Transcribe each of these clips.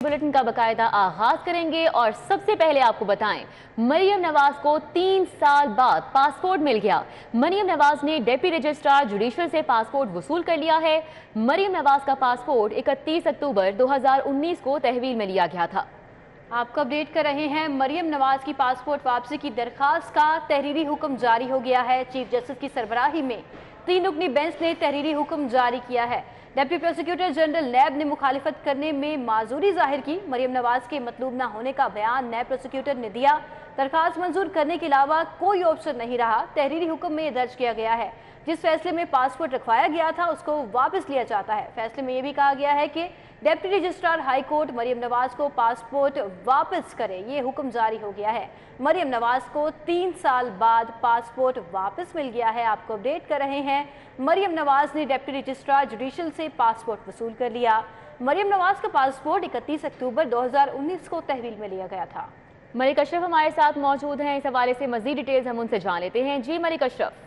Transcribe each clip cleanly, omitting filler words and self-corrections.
Bulletin का बाकायदा आगाज करेंगे और सबसे पहले आपको बताएं, मरियम नवाज को 3 साल बाद पासपोर्ट मिल गया। मरियम नवाज ने डेप्यूटी रजिस्ट्रार जुडिशल से पासपोर्ट वसूल कर लिया है। मरियम नवाज का पासपोर्ट 31 अक्टूबर 2019 को तहवील में लिया गया था। आपको अपडेट कर रहे हैं, मरियम नवाज की पासपोर्ट वापसी की दरखास्त का तहरीरी हुक्म जारी हो गया है। चीफ जस्टिस की सरबराही में 3 रुकनी बेंच ने तहरीरी हुक्म जारी किया है। डिप्टी प्रोसिक्यूटर जनरल नैब ने मुखालिफत करने में माजूरी जाहिर की। मरियम नवाज के मतलूब न होने का बयान नैब प्रोसिक्यूटर ने दिया। दरखास्त मंजूर करने के अलावा कोई ऑप्शन नहीं रहा। तहरीरी हुक्म में दर्ज किया गया है जिस फैसले में पासपोर्ट रखवाया गया था उसको वापस लिया जाता है। फैसले में यह भी कहा गया है कि deputy registrar high court Maryam Nawaz को पासपोर्ट वापस करे। ये हुक्म जारी हो गया है। मरियम नवाज को 3 साल बाद पासपोर्ट वापस मिल गया है। आपको अपडेट कर रहे हैं, मरियम नवाज ने डिप्टी रजिस्ट्रार जुडिशल से पासपोर्ट वसूल कर लिया। मरियम नवाज का पासपोर्ट 31 अक्टूबर 2019 को तहवील में लिया गया था। मलिक अशरफ हमारे साथ मौजूद हैं। इस हवाले से मजीद डिटेल्स हम उनसे जान लेते हैं। जी मलिक अशरफ।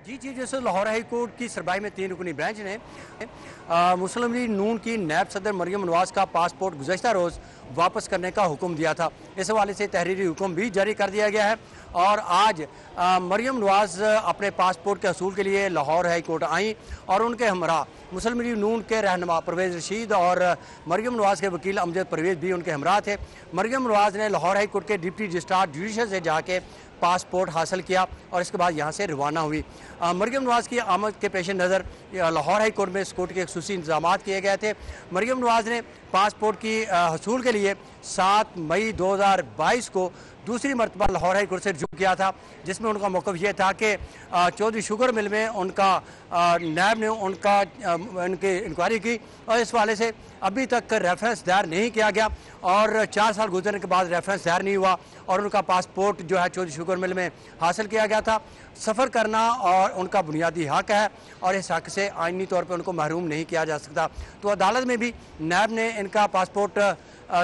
जी जैसे लाहौर हाई कोर्ट की सरबराही में 3 रुकनी बेंच ने मुस्लिम लीग नून की नायब सदर मरियम नवाज का पासपोर्ट गुज़श्ता रोज़ वापस करने का हुक्म दिया था। इस हवाले से तहरीरी हुक्म भी जारी कर दिया गया है और आज मरियम नवाज अपने पासपोर्ट के हसूल के लिए लाहौर हाई कोर्ट आई और उनके हमरा मुस्लिम लीग नून के रहनुमा परवेज़ रशीद और मरियम नवाज के वकील अमजद परवेज़ भी उनके हमरा थे। मरियम नवाज ने लाहौर हाई कोर्ट के डिप्टी रजिस्ट्रार जुडिशल से जाके पासपोर्ट हासिल किया और इसके बाद यहाँ से रवाना हुई। मरियम नवाज की आमद के पेश नज़र लाहौर हाई कोर्ट में सिक्योरिटी के खुसूसी इंतजाम किए गए थे। मरियम नवाज ने पासपोर्ट की हसूल के लिए 7 मई 2022 को दूसरी मरतबा लाहौर हाई कोर्ट से रुजू किया था, जिसमें उनका मौक़िफ़ ये था कि चौधरी शुगर मिल में उनका नैब ने उनकी इंक्वायरी की और इस वाले से अभी तक रेफरेंस दायर नहीं किया गया और 4 साल गुजरने के बाद रेफरेंस दायर नहीं हुआ और उनका पासपोर्ट जो है चौधरी शुगर मिल में हासिल किया गया था। सफ़र करना और उनका बुनियादी हक़ है और इस हक़ से आइनी तौर पर उनको महरूम नहीं किया जा सकता। तो अदालत में भी नैब ने इनका पासपोर्ट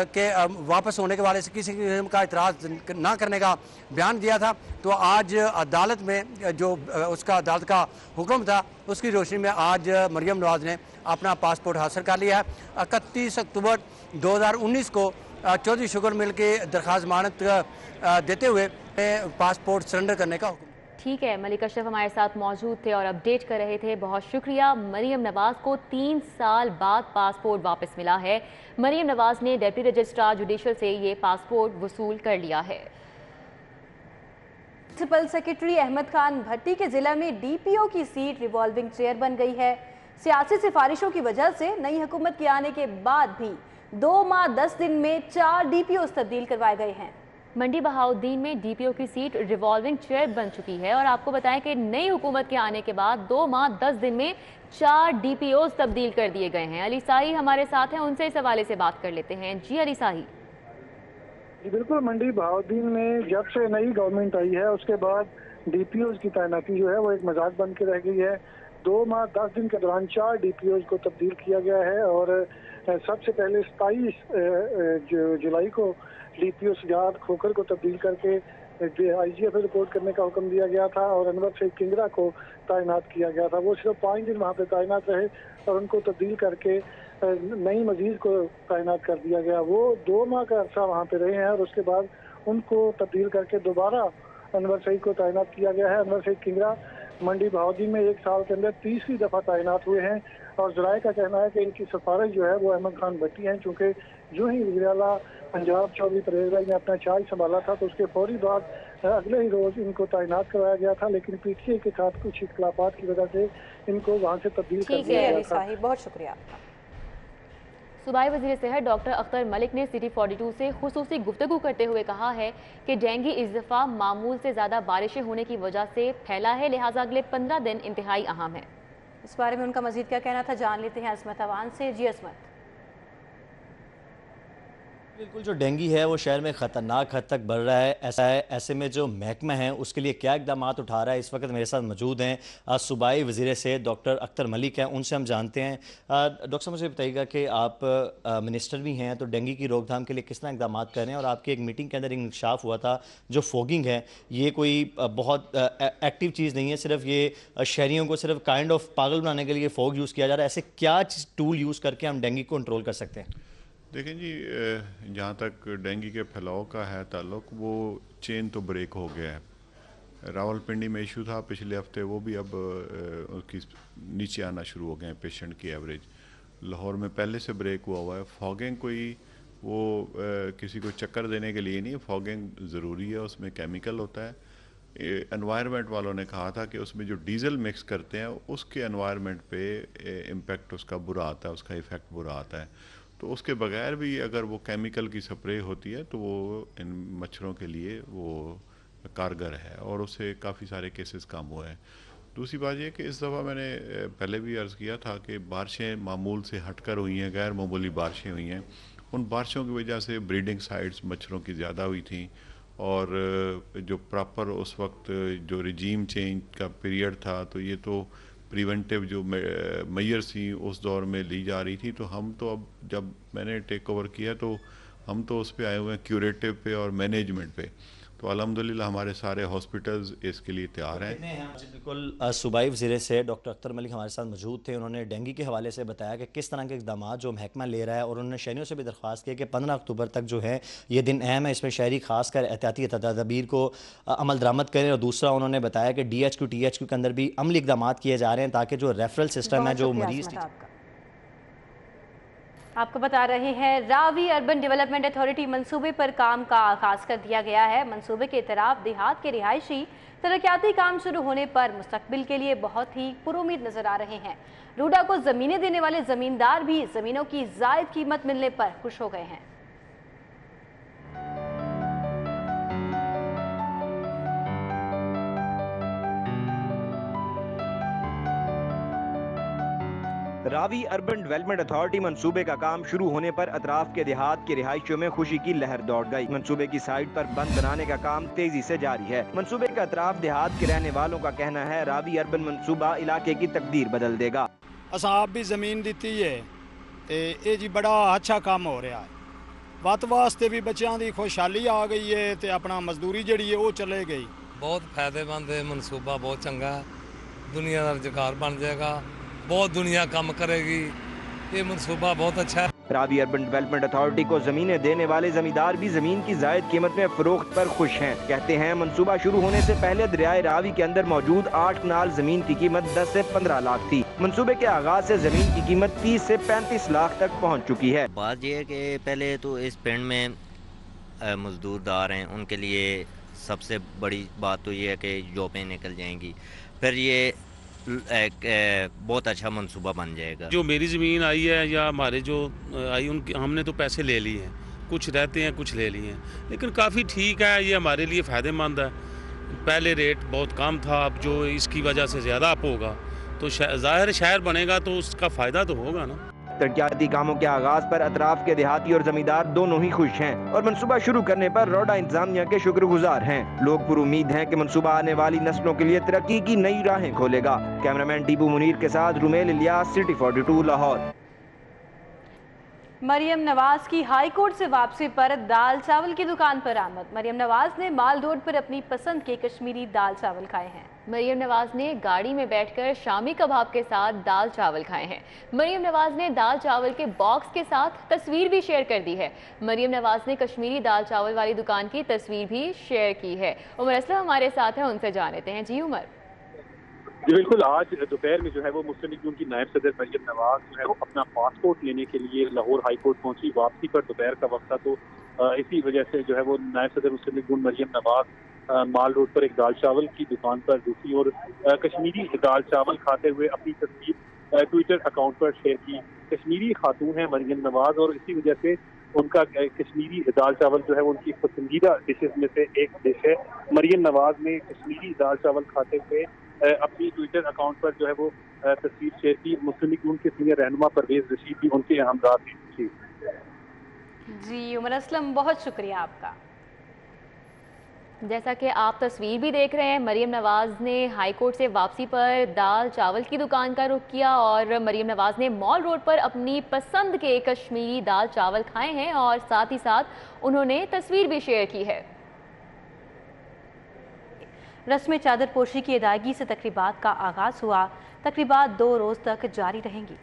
के वापस होने के वाले से किसी किस्म का इतराज़ ना करने का बयान दिया था। तो आज अदालत में जो उसका अदालत का हुक्म था उसकी रोशनी में आज मरियम नवाज ने अपना पासपोर्ट हासिल कर लिया है। 31 अक्टूबर 2019 को चौधरी शुगर मिल के दरख्वास्त मानत देते हुए पासपोर्ट सरेंडर करने का हुक्म। ठीक है, मलिक अशरफ हमारे साथ मौजूद थे और अपडेट कर रहे थे। बहुत शुक्रिया। मरियम नवाज को 3 साल बाद पासपोर्ट वापस मिला है। मरियम नवाज ने डिप्टी रजिस्ट्रार जुडिशल से ये पासपोर्ट वसूल कर लिया है। प्रिंसिपल सेक्रेटरी अहमद खान भट्टी के जिला में डीपीओ की सीट रिवॉल्विंग चेयर बन गई है। सियासी सिफारिशों की वजह से नई हुकूमत के आने के बाद भी 2 माह 10 दिन में 4 डीपीओ तब्दील करवाए गए हैं। मंडी बहाउद्दीन में डीपीओ की सीट रिवॉल्विंग चेयर बन चुकी है और आपको बताएं कि नई हुकूमत के आने के बाद 2 माह 10 दिन में 4 डीपीओ तब्दील कर दिए गए हैं। अली साही हमारे साथ हैं, उनसे इस हवाले से बात कर लेते हैं। जी अली साही। जी बिल्कुल, मंडी बहाउद्दीन में जब से नई गवर्नमेंट आई है उसके बाद डीपीओ की तैनाती जो है वो एक मजाक बन के रह गई है। 2 माह 10 दिन के दौरान 4 डीपीओ को तब्दील किया गया है और सबसे पहले 27 जुलाई को डीपीओ सजाद खोखर को तब्दील करके आईजीएफ रिपोर्ट करने का हुक्म दिया गया था और अनवर शेख किंगरा को तैनात किया गया था। वो सिर्फ 5 दिन वहाँ पे तैनात रहे और उनको तब्दील करके नई मजीद को तैनात कर दिया गया। वो 2 माह का अरसा वहाँ पे रहे हैं और उसके बाद उनको तब्दील करके दोबारा अनवर शेख को तैनात किया गया है। अनवर शेख किंगरा मंडी बहाउद्दीन में 1 साल के अंदर 30वीं दफ़ा तैनात हुए हैं और ज़राए का कहना है कि इनकी सिफारिश जो है वो अहमद खान भट्टी हैं, चूँकि जो ही वज़ीर आला पंजाब चौधरी परवेज़ भाई ने अपना चार्ज संभाला था तो उसके फौरी बाद अगले ही रोज़ इनको तैनात करवाया गया था, लेकिन पीटीआई के साथ कुछ इख्तिलाफात की वजह से इनको वहाँ से तब्दील कर दिया गया था। बहुत शुक्रिया। सूबाई वज़ीर सेहत डॉक्टर अख्तर मलिक ने सिटी 42 से खुसूसी गुफ्तगू करते हुए कहा है कि डेंगू इस दफ़ा मामूल से ज़्यादा बारिशें होने की वजह से फैला है, लिहाजा अगले 15 दिन इंतहाई अहम है। इस बारे में उनका मजीद क्या कहना था जान लेते हैं असमत अवान से। जी असमत। بالکل جو ڈینگی ہے وہ شہر میں خطرناک حد تک بڑھ رہا ہے، ایسے میں جو محکمہ ہے اس کے لیے کیا اقدامات اٹھا رہا ہے، اس وقت میرے ساتھ موجود ہیں صوبائی وزیر صحت ڈاکٹر اختر ملک ہیں، ان سے ہم جانتے ہیں۔ ڈاکٹر صاحب مجھے بتائیے گا کہ آپ منسٹر بھی ہیں تو ڈینگی کی روک تھام کے لیے کس طرح اقدامات کر رہے ہیں، اور آپ کی ایک میٹنگ کے اندر انکشاف ہوا تھا جو فوگنگ ہے یہ کوئی بہت ایکٹیو چیز نہیں ہے، صرف یہ شہریوں کو صرف کائنڈ آف پاگل بنانے کے لیے فوگ یوز کیا جا رہا ہے، ایسے کیا ٹول یوز کر کے ہم ڈینگی کو کنٹرول کر سکتے ہیں؟ دیکھیں جی، جہاں تک ڈینگی کے پھیلاؤ کا ہے تعلق، وہ چین تو بریک ہو گیا ہے۔ راول پنڈی میں ایشو تھا پچھلے ہفتے، وہ بھی اب اس کی نیچے آنا شروع ہو گئے ہیں پیشنٹ کی ایوریج۔ لاہور میں پہلے سے بریک ہوا ہے۔ فاگنگ کوئی وہ کسی کو چکر دینے کے لیے نہیں، فاگنگ ضروری ہے، اس میں کیمیکل ہوتا ہے۔ انوائرمنٹ والوں نے کہا تھا کہ اس میں جو ڈیزل مکس کرتے ہیں اس کے انوائرمنٹ پہ امپیکٹ اس کا برا آتا ہے، اس کا ایفیکٹ برا آتا ہے۔ تو اس کے بغیر بھی اگر وہ کیمیکل کی سپرے ہوتی ہے تو وہ ان مچھروں کے لیے وہ کارگر ہے، اور اس سے کافی سارے کیسز کم ہوئے ہیں۔ دوسری بات یہ کہ اس دفعہ میں نے پہلے بھی عرض کیا تھا کہ بارشیں معمول سے ہٹ کر ہوئی ہیں، غیر معمولی بارشیں ہوئی ہیں۔ ان بارشوں کی وجہ سے بریڈنگ سائٹس مچھروں کی زیادہ ہوئی تھیں، اور جو پراپر اس وقت جو رجیم چینج کا پیریڈ تھا تو یہ تو پریونٹیو جو میئرز تھیں اس دور میں لی جا رہی تھی، تو ہم تو اب جب میں نے ٹیک اوور کیا تو ہم تو اس پہ آئے ہوئے ہیں کیوریٹیو پہ اور مینجمنٹ پہ۔ تو الحمدللہ ہمارے سارے ہاسپٹلز اس کے لیے تیار ہیں۔ بالکل صوبائی وزیر سے ڈاکٹر اختر ملک ہمارے ساتھ موجود تھے، انہوں نے ڈینگی کے حوالے سے بتایا کہ کس طرح کے اقدامات جو محکمہ لے رہا ہے، اور انہوں نے شہریوں سے بھی درخواست کی کہ 15 اکتوبر تک جو ہے یہ دن اہم ہے، اس میں شہری خاص کر احتیاطی تدابیر کو عمل درآمد کریں، اور دوسرا انہوں نے بتایا کہ ڈی ایچ کیو کے اندر بھی عملی اقدامات کیے جا رہے ہیں تاکہ جو ریفرل سسٹم ہے جو مریض آپ کو بتا رہے ہیں راوی اربن ڈیولپمنٹ اتھارٹی منصوبے پر کام کا آغاز کر دیا گیا ہے۔ منصوبے کے اطراف دیہات کے رہائشی ترقیاتی کام شروع ہونے پر مستقبل کے لیے بہت ہی پرامید نظر آ رہے ہیں۔ روڈا کو زمینیں دینے والے زمیندار بھی زمینوں کی زائد قیمت ملنے پر خوش ہو گئے ہیں۔ راوی اربن ڈیولپمنٹ اتھارٹی منصوبے کا کام شروع ہونے پر اطراف کے دیہات کے رہائشیوں میں خوشی کی لہر دوڑ گئی۔ منصوبے کی سائٹ پر بند بنانے کا کام تیزی سے جاری ہے۔ منصوبے کا اطراف دیہات کے رہنے والوں کا کہنا ہے راوی اربن منصوبہ علاقے کی تقدیر بدل دے گا۔ اساں آپ بھی زمین دیتی ہے تے اے جی بڑا اچھا کام ہو رہا ہے، وقت واسطے بھی بچیاں دی خوشحالی آ گئی ہے تے اپنا مزدوری جڑی ہے وہ چلے گئی۔ بہت فائدے مند ہے، منصوبہ بہت چنگا ہے، دنیا کا روزگار بن جائے گا، بہت دنیا کام کرے گی، یہ منصوبہ بہت اچھا ہے۔ راوی اربن ڈیولپمنٹ اتھارٹی کو زمینیں دینے والے زمیندار بھی زمین کی زائد قیمت میں فروخت پر خوش ہیں۔ کہتے ہیں منصوبہ شروع ہونے سے پہلے دریائے راوی کے اندر موجود 8 کنال زمین کی قیمت 10 سے 15 لاکھ تھی۔ منصوبے کے آغاز سے زمین کی قیمت 30 سے 35 لاکھ تک پہنچ چکی ہے۔ بات یہ ہے کہ پہلے تو اس پنڈ میں مزدور دار ہیں، ان کے لیے سب سے بڑی بات تو یہ ہے کہ جابیں نکل جائیں گی، پھر یہ ایک بہت اچھا منصوبہ بن جائے گا۔ جو میری زمین آئی ہے یا ہمارے جو آئی ان کی ہم نے تو پیسے لے لیے ہیں، کچھ رہتے ہیں کچھ لے لیے ہیں، لیکن کافی ٹھیک ہے، یہ ہمارے لیے فائدہ مند ہے۔ پہلے ریٹ بہت کم تھا، اب جو اس کی وجہ سے زیادہ اپ ہوگا تو ظاہر شہر بنے گا تو اس کا فائدہ تو ہوگا نا۔ ترقیاتی کاموں کے آغاز پر اطراف کے دیہاتی اور زمیندار دونوں ہی خوش ہیں، اور منصوبہ شروع کرنے پر روڈا انتظامیہ کے شکر گزار ہیں۔ لوگ پر امید ہیں کہ منصوبہ آنے والی نسلوں کے لیے ترقی کی نئی راہیں کھولے گا۔ کیمرامین ٹیپو منیر کے ساتھ رومیل الیاس، سٹی 42 لاہور۔ مریم نواز کی ہائی کورٹ سے واپسی پر دال چاول کی دکان پر آمد۔ مریم نواز نے مال روڈ پر اپنی پسند کے کشمیری دال چاول کھائے ہیں۔ مریم نواز نے گاڑی میں بیٹھ کر شامی کباب کے ساتھ دال چاول کھائے ہیں۔ مریم نواز نے دال چاول کے باکس کے ساتھ تصویر بھی شیئر کر دی ہے۔ مریم نواز نے کشمیری دال چاول والی دکان کی تصویر بھی شیئر کی ہے۔ عمر اسلم ہمارے ساتھ ہیں، ان سے جان لیتے ہیں۔ جی عمر۔ جی بالکل، آج دوپہر میں جو ہے وہ مسلم لیگ نون کی نائب صدر مریم نواز جو ہے وہ اپنا پاسپورٹ لینے کے لیے لاہور ہائی کورٹ پہنچی۔ واپسی پر دوپہر کا وقت تھا، تو اسی وجہ سے جو ہے وہ نائب صدر مسلم لیگ نون مریم نواز مال روڈ پر ایک دال چاول کی دکان پر رکی اور کشمیری دال چاول کھاتے ہوئے اپنی تصویر ٹویٹر اکاؤنٹ پر شیئر کی۔ کشمیری خاتون ہے مریم نواز، اور اسی وجہ سے ان کا کشمیری دال چاول جو ہے وہ ان کی پسندیدہ ڈشز میں سے ایک ڈش ہے۔ مریم نواز نے کشمیری دال چاول کھاتے ہوئے اپنی ٹویٹر اکاؤنٹ پر جو ہے وہ تصویر شیئر کی۔ مسلم لیگ نون کے سینئر رہنما پرویز رشید بھی ان کے ہمراہ تھے۔ जी उमर असलम, बहुत शुक्रिया आपका। जैसा कि आप तस्वीर भी देख रहे हैं, मरीम नवाज ने हाई कोर्ट से वापसी पर दाल चावल की दुकान का रुख किया और मरीम नवाज ने मॉल रोड पर अपनी पसंद के कश्मीरी दाल चावल खाए हैं और साथ ही साथ उन्होंने तस्वीर भी शेयर की है। रस्म चादर पोशी की अदायगी से तकरीबात का आगाज हुआ। तकरीबात 2 रोज तक जारी रहेंगी।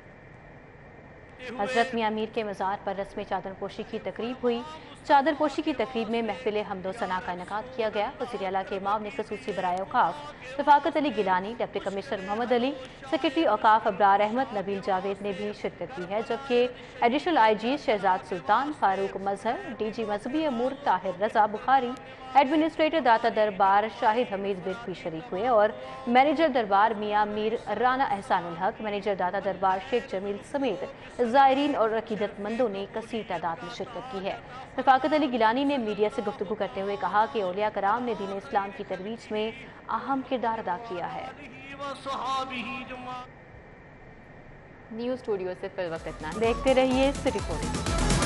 हजरत मियां मीर के मज़ार पर रस्म चादर पोशी की तकरीब हुई। चादर पोशी की तकरीब में महफिल हमदो सना का इनेकाद किया गया। वज़ीर आला के इमाम ने खसूसी बराए औकाफ Rafaqat Ali Gilani, deputy commissioner Mohammad Ali, secretary औकाफ अब्रार अहमद, नबील जावेद ने भी शिरकत की है, जबकि additional IG Shahzad Sultan, Farooq Mazhar, DG मजहबी अमूर ताहिर रजा बुखारी, एडमिनिस्ट्रेटर दाता दरबार शाहिद हमीद बिग भी शरीक हुए और मैनेजर दरबार मियां मीर राना एहसानुल हक, मैनेजर दाता दरबार शेख जमील समेत ज़ायरीन और अकीदतमंदों ने कसीर तादाद में शिरकत की है। रफ़ाकत अली गिलानी ने मीडिया से गुफ्तगू करते हुए कहा कि औलिया कराम ने दीन इस्लाम की तरवीज में अहम किरदार अदा किया है। न्यूज़ स्टूडियो से फिल वक्त इतना। देखते रहिए सिटी रिपोर्ट।